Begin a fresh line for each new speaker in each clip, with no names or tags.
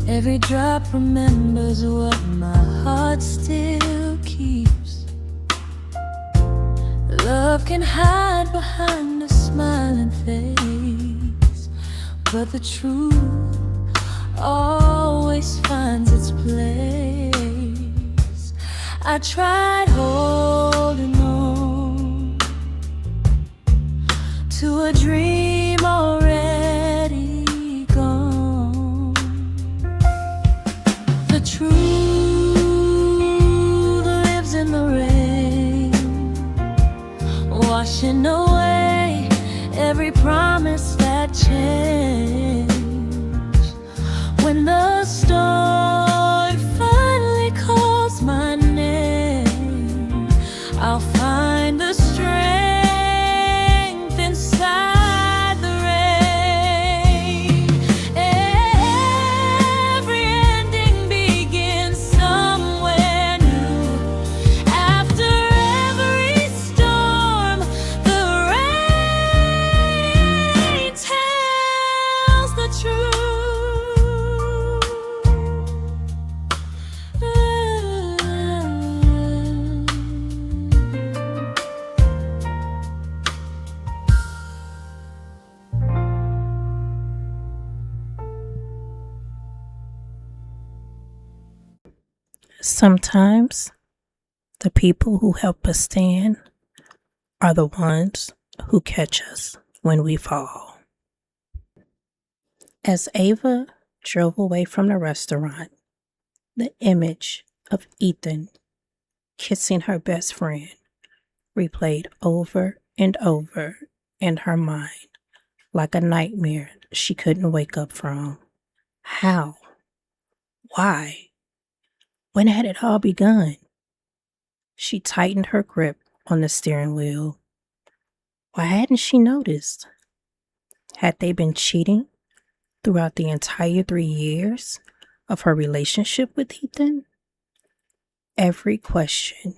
Every drop remembers what my heart still keeps. Love can hide behind a smiling face, but the truth always finds its place. I tried holding on to a dream already gone. The truth lives in the rain, washing away every promise that changed. When the storm finally calls my name, I'll find the strength inside the rain. Every ending begins somewhere new. After every storm, the rain tells the truth.
Sometimes the people who help us stand are the ones who catch us when we fall. As Ava drove away from the restaurant, the image of Ethan kissing her best friend replayed over and over in her mind like a nightmare she couldn't wake up from. How? Why? When had it all begun? She tightened her grip on the steering wheel. Why hadn't she noticed? Had they been cheating throughout the entire 3 years of her relationship with Ethan? Every question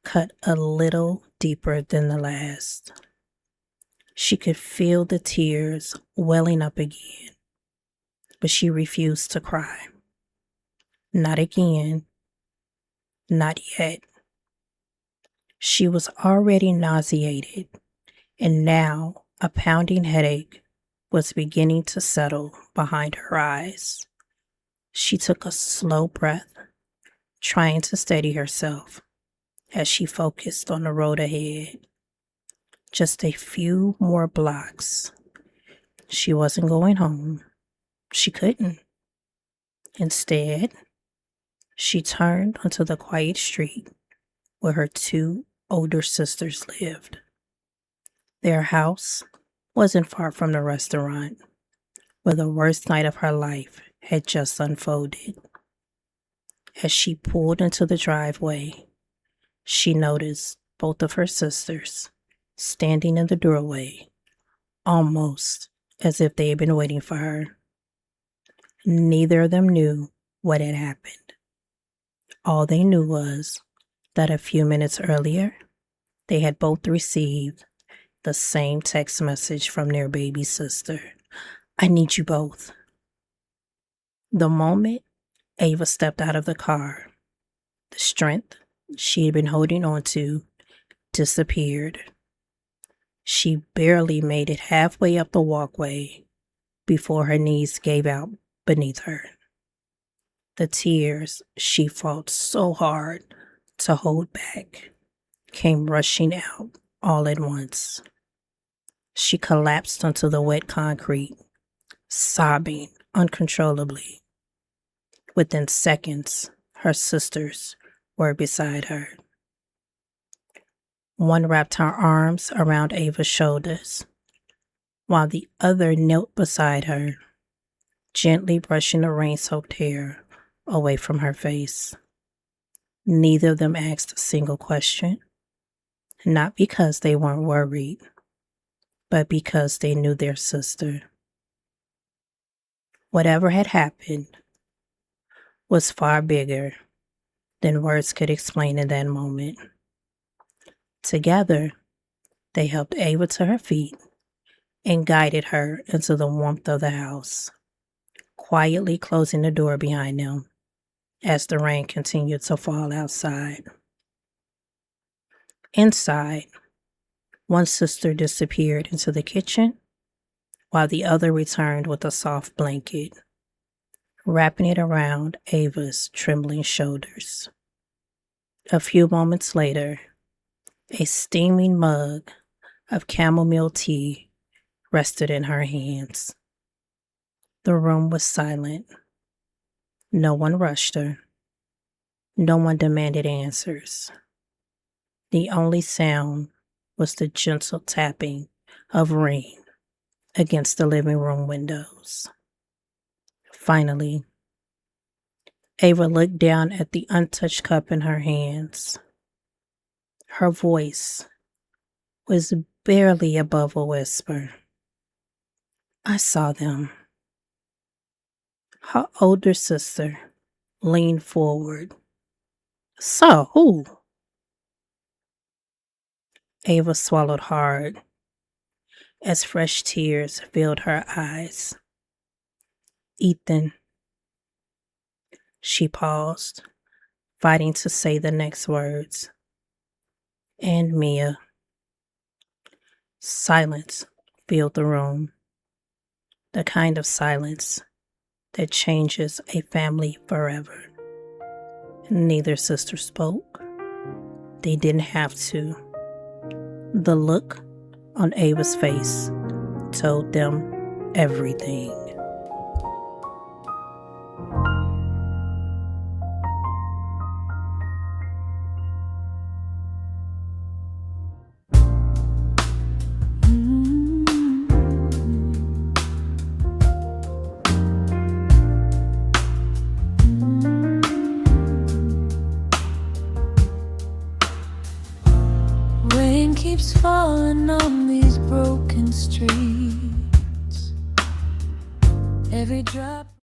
cut a little deeper than the last. She could feel the tears welling up again, but she refused to cry. Not again. Not yet. She was already nauseated, and now a pounding headache was beginning to settle behind her eyes. She took a slow breath, trying to steady herself as she focused on the road ahead. Just a few more blocks. She wasn't going home. She couldn't. Instead, she turned onto the quiet street where her 2 older sisters lived. Their house wasn't far from the restaurant where the worst night of her life had just unfolded. As she pulled into the driveway, she noticed both of her sisters standing in the doorway, almost as if they had been waiting for her. Neither of them knew what had happened. All they knew was that a few minutes earlier, they had both received the same text message from their baby sister. I need you both. The moment Ava stepped out of the car, the strength she had been holding on to disappeared. She barely made it halfway up the walkway before her knees gave out beneath her. The tears she fought so hard to hold back came rushing out all at once. She collapsed onto the wet concrete, sobbing uncontrollably. Within seconds, her sisters were beside her. One wrapped her arms around Ava's shoulders, while the other knelt beside her, gently brushing the rain-soaked hair away from her face. Neither of them asked a single question, not because they weren't worried, but because they knew their sister. Whatever had happened was far bigger than words could explain in that moment. Together, they helped Ava to her feet and guided her into the warmth of the house. quietly closing the door behind them as the rain continued to fall outside. Inside, one sister disappeared into the kitchen while the other returned with a soft blanket, wrapping it around Ava's trembling shoulders. A few moments later, a steaming mug of chamomile tea rested in her hands. The room was silent. No one rushed her. No one demanded answers. The only sound was the gentle tapping of rain against the living room windows. Finally, Ava looked down at the untouched cup in her hands. Her voice was barely above a whisper. I saw them. Her older sister leaned forward. Saw who? Ava swallowed hard as fresh tears filled her eyes. Ethan. She paused, fighting to say the next words. And Mia. Silence filled the room. The kind of silence that changes a family forever. Neither sister spoke. They didn't have to. The look on Ava's face told them everything.
Rain keeps falling on these broken streets. Every drop